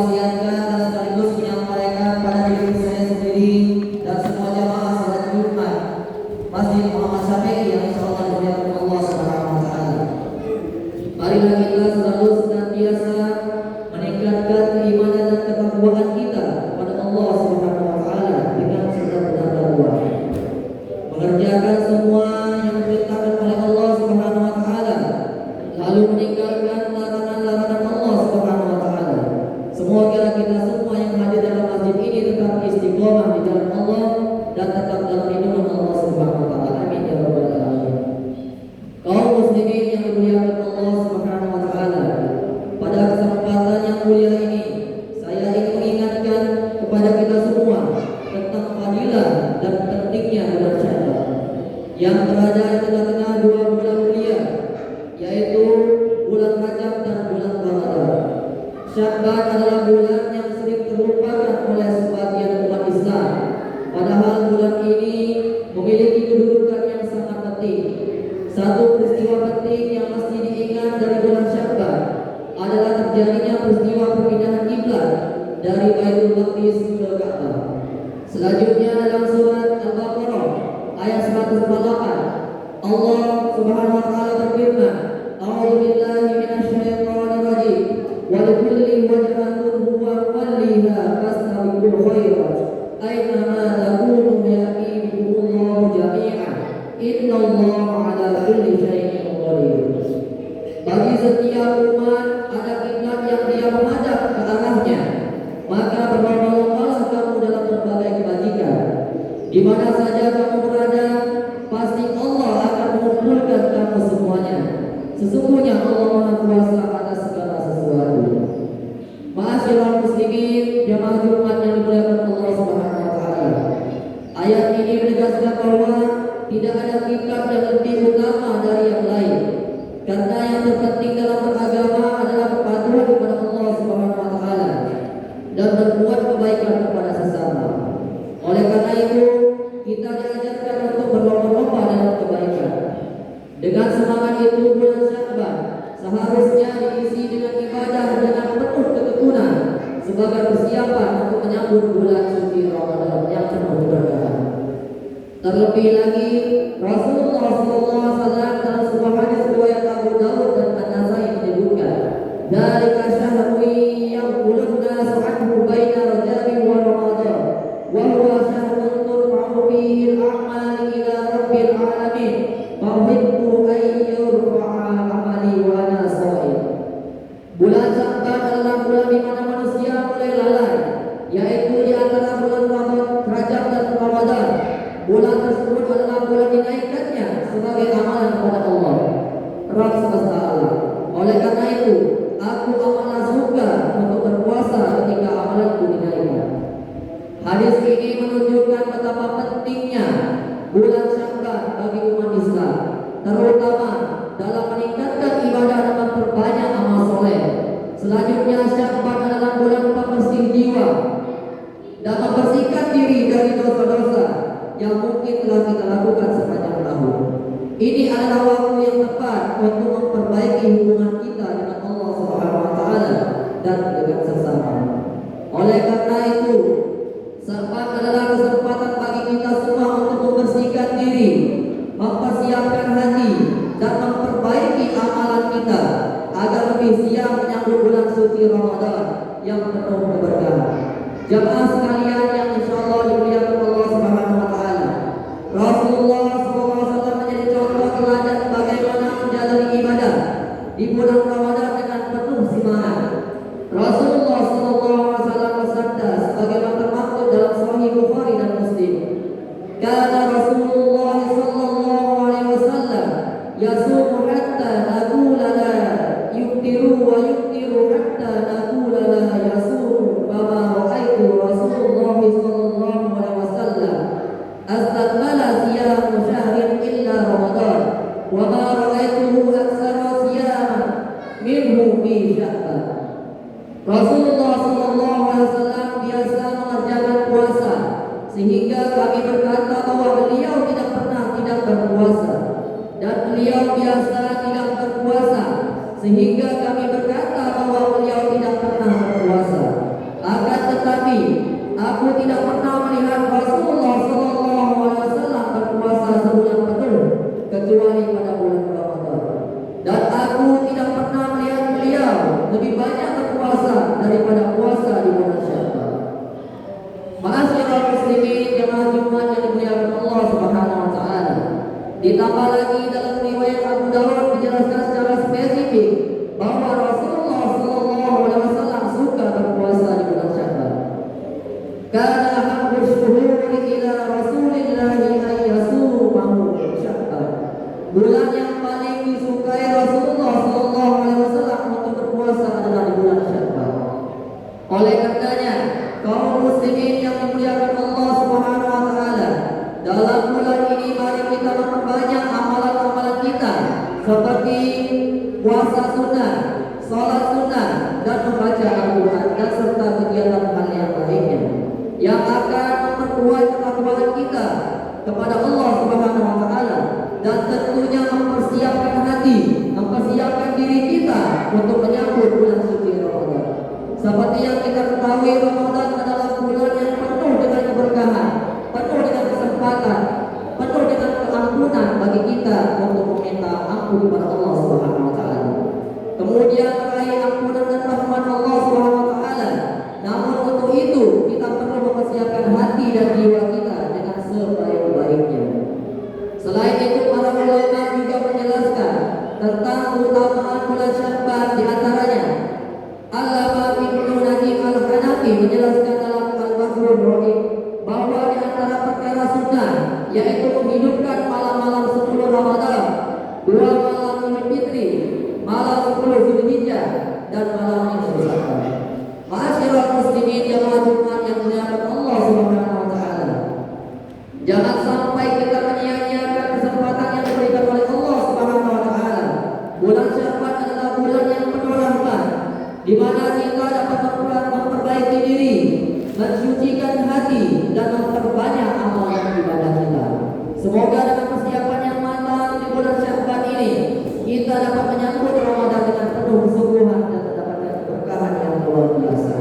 mewasiatkan dan sekaligus menyampaikan pada diri saya sendiri dan semua jamaah salat Jumat Masjid Muhammad Syafi'i yang insyaallah dimuliakan Allah Subhanahu wa taala. Marilah kita selalu senantiasa meningkatkan keimanan dan ketakwaan kita kepada Allah Subhanahu wa taala dengan segenap takwa. Mengerjakan semua yang diperintahkan oleh Allah Subhanahu wa taala, lalu meninggalkan larangan-larangan Allah Subhanahu wa taala. Semoga kita semua yang hadir dalam masjid ini tetap istiqomah di jalan Allah dan tetap dalam lindungan Allah Subhanahu wa taala. Amin ya rabbal alamin. Kaum muslimin yang dimuliakan Allah Subhanahu wa taala, pada kesempatan yang mulia ini saya ingin mengingatkan kepada kita semua tentang fadilah dan pentingnya bulan Syawal yang berada di tengah-tengah dua bulan mulia, yaitu bulan Rajab dan bulan Ramadan. Syawal adalah bulan yang sering terlupakan oleh sebagian umat Islam, padahal bulan ini memiliki kedudukan yang sangat penting. Satu peristiwa penting yang mesti diingat dari bulan Syawal adalah terjadinya peristiwa perpindahan kiblat dari Baitul Maqdis ke Ka'bah. Selanjutnya dalam surat Al-Baqarah ayat 148, Allah Subhanahu wa taala berfirman, "A'udzu billahi minasyaitonir rajim. Wa likulli wajhatun huwa walliha fastabiqul khairat. Aina ma takunu ya'ti bihullahu jami'an. Innallaha 'ala kulli syai'in qadir." Bagi setiap umat ada kiblat yang dia menghadap ke arahnya, maka berlomba-lombalah kamu dalam berbagai kebajikan. Di mana saja kamu berada, pasti Allah akan mengumpulkan kamu semuanya. Sesungguhnya Allah Maha Kuasa atas segala sesuatu. Ma'asyiral muslimin, jamaah Jumat yang dimuliakan Allah Subhanahu wa taala. Ayat ini menegaskan bahwa tidak ada kiblat yang lebih utama dari yang lain. Karena yang terpenting dalam beragama adalah kepatuhan kepada Allah Subhanahu wa taala dan berbuat kebaikan kepada sesama. Oleh karena itu, kita diajarkan untuk berlomba-lomba dalam kebaikan. Dengan semangat itu, bulan Syawal seharusnya diisi dengan ibadah dengan penuh ketekunan sebagai persiapan untuk menyambut bulan suci Ramadan yang penuh berkah. Terlebih lagi, Rasulullah SAW dalam sebuah hadis riwayat Abu Dawud dan An-Nasai menyebutkan, "Dzalika syahrun yaqulun nasu anhu baina Rajab wa Ramadan, wa huwa syahrun turfa'u fihi al-a'mal ila rabbil alamin, fa uhibbu an yurfa'a amali wa ana sha'im." Bulan Syawal adalah bulan di mana manusia mulai lalai, yaitu di antara bulan Rajab dan Ramadan. Bulan tersebut adalah bulan dinaikkannya sebagai amalan kepada Allah, Rabb semesta alam. Oleh karena itu, aku amatlah suka untuk berpuasa ketika amalanku dinaikkan. Hadis ini menunjukkan betapa pentingnya bulan Syawal bagi umat Islam, terutama dalam meningkatkan ibadah dan memperbanyak amal soleh. Selanjutnya, Syawal adalah bulan pembersih jiwa dan membersihkan diri dari dosa-dosa yang mungkin telah kita lakukan sepanjang tahun. Ini adalah waktu yang tepat untuk memperbaiki hubungan kita dengan Allah Subhanahu wa taala dan dengan sesama. Oleh karena itu, Syawal adalah kesempatan bagi kita semua untuk membersihkan diri, mempersiapkan hati dan memperbaiki amalan kita agar lebih siap menyambut bulan suci Ramadan yang penuh keberkahan. Jamaah sekalian yang insyaallah dimuliakan Allah Subhanahu wa taala, Rasulullah SAW menjadi contoh teladan bagaimana menjalani ibadah di bulan Ramadan dengan penuh semangat. Rasulullah SAW bersabda sebagaimana termaktub dalam Sahih Bukhari dan Muslim, "Kana Rasulullah SAW yasumu hatta naqula la yuftiru wa yuftiru hatta naqula la yasumu, fama ra'aitu Rasulullah SAW astakmala siyamu syahrin illa Ramadan, wa ma ra'aituhu aktsara siyaman minhu fi Sya'ban." Rasulullah SAW biasa mengerjakan puasa sehingga kami berkata bahwa beliau tidak pernah tidak berpuasa, dan beliau biasa tidak berpuasa sehingga kami berkata bahwa beliau tidak pernah berpuasa. Aku tidak pernah melihat Rasulullah SAW berpuasa sebulan penuh kecuali pada bulan Ramadan. Dan aku tidak pernah melihat beliau lebih banyak berpuasa daripada puasa di bulan Syawal. Ma'asyiral muslimin jemaah Jumat yang dimuliakan Allah Subhanahu wa taala. Ditambah lagi dalam riwayat Abu Dawud dijelaskan secara spesifik bahwa Rasulullah SAW suka berpuasa di bulan Syawal. Karena ahabbu syuhuri ila Rasulillahi ayyasumahu Syawal. Bulan yang paling disukai Rasulullah SAW untuk berpuasa adalah di bulan Syawal. Oleh karenanya, kaum muslimin yang dimuliakan Allah Subhanahu wa taala, dalam bulan ini mari kita memperbanyak amalan-amalan kita seperti puasa sunnah, salat sunnah, dan membaca Al-Quran dan serta kegiatan hal yang lainnya yang akan memperkuat ketakwaan kita kepada Allah Subhanahu wa taala dan tentunya mempersiapkan hati, mempersiapkan diri kita untuk menyambut bulan suci Ramadan. Seperti yang kita ketahui, Ramadan adalah bulan yang penuh dengan keberkahan, penuh dengan kesempatan, penuh dengan keampunan bagi kita untuk meminta ampun kepada Allah Subhanahu wa taala. Kemudian meraih ampunan dan rahmat Allah Subhanahu wa taala. Namun untuk itu kita perlu mempersiapkan hati dan jiwa kita dengan sebaik-baiknya. Selain itu, para ulama juga menjelaskan tentang keutamaan bulan Sya'ban, di antaranya Allama Ibnu Najim Al-Hanafi menjelaskan dalam Al-Bahrul Rahim bahwa di antara perkara sunnah yaitu menghidupkan malam-malam 10 Ramadan, 2 malam Idul Fitri, malam 10 Zulhijjah, dan malam Idul Adha. Ma'asyiral muslimin jemaah Jumat yang dimuliakan Allah Subhanahu wa taala. Jangan sampai kita menyia-nyiakan kesempatan yang diberikan oleh Allah Subhanahu wa taala. Bulan Sya'ban adalah bulan yang penuh rahmat, di mana kita dapat memperbaiki diri, mensucikan hati, dan memperbanyak amalan ibadah kita. Semoga dengan persiapan yang matang di bulan Sya'ban ini, kita dapat menyambut Ramadan dengan penuh kesungguhan dan mendapatkan keberkahan yang luar biasa.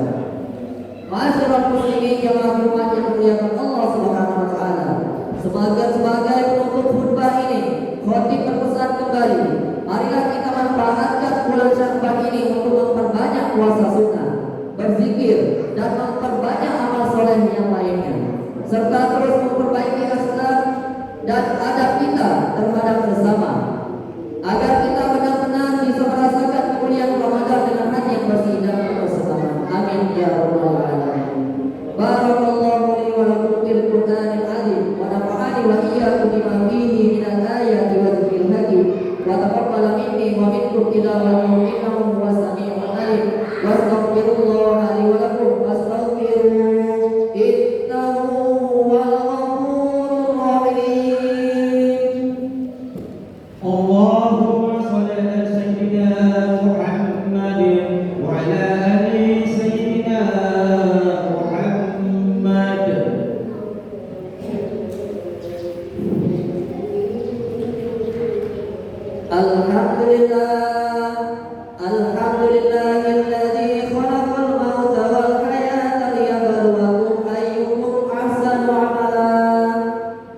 Ma'asyiral muslimin jemaah Jumat yang dimuliakan Allah Subhanahu wa taala. Sebagai penutup khutbah ini, khatib berpesan kembali, marilah kita manfaatkan bulan Sya'ban ini untuk memperbanyak puasa sunnah, berzikir, dan memperbanyak amal soleh yang lainnya, serta terus memperbaiki akhlak dan adab kita terhadap sesama, agar kita benar-benar bisa merasakan kemuliaan Ramadan dengan hati yang bersih dan penuh semangat. Amin ya rabbal alamin. Barakallahu li wa lakum fil Qur'anil azim wa nafa'ani wa iyyakum bima fihi minal ayati wa dzikril hakim wa taqabbal minni wa minkum tilawatan innahu huwas samiul alim. Wastaghfirullah li wa lakum wastaghfiruhu innahu huwal ghafurur rahim. Allahumma shalli ala sayyidina Muhammadin wa ala ali sayyidina Muhammad. Alhamdulillahilladzi khalaqal mauta wal hayata liyabluwakum ayyukum ahsanu amala.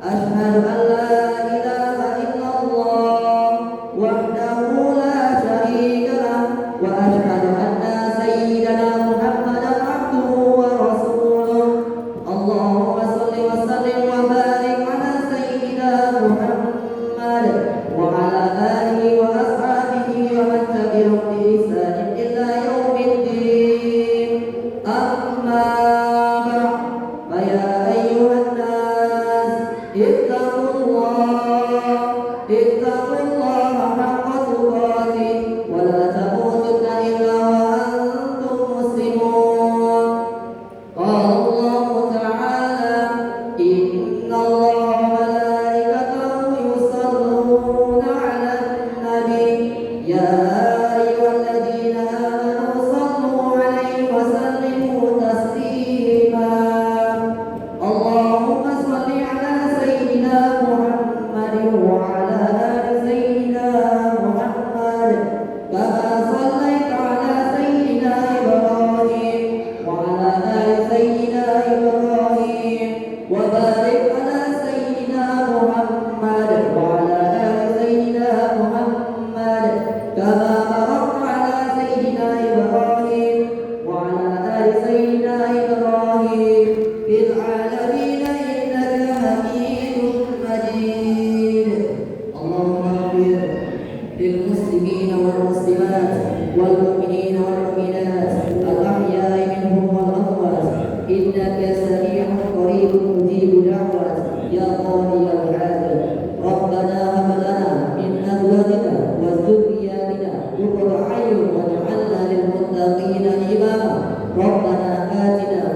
Asyhadu an la ilaha illallah wahdahu la syarika lah wa asyhadu anna sayyidana Muhammadan abduhu wa rasuluh. Allahumma shalli wa sallim wa barik ala sayyidina Muhammad wa ala alihi wa ashabihi wa man tabi'ahum bi ihsanin ila yaumiddin. Amma ba'd, fa ya ayyuhan nas ittaqullaha haqqa tuqatih wa la tamutunna illa wa antum muslimun. Qala Allah ta'ala, inna Allah wa malaikatahu yusalluna 'alan nabi ya ayyuhalladzina amanu sallu 'alaihi wa sallimu taslima.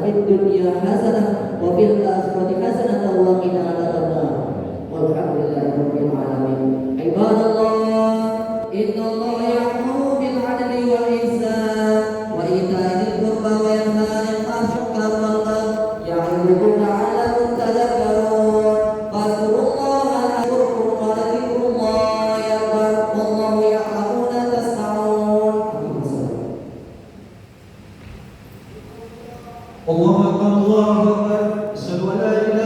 fid dunya hasanah wa fil akhirati hasanah wa qina adzabannar. Walhamdulillahi rabbil alamin. Ibadallah, innallaha ya'muru bil 'adli wal ihsan wa ita'i dzil qurba wa yanha 'anil fahsya'i wal munkar ya'idukum la'allakum tadhakkarun. Fadhkurullaha yadhkurkum wa ladhikrullahi akbar. Wallahu ya'lamu ma tasna'un. Allahu akbar, Allahu akbar. Asyhadu an la ilaha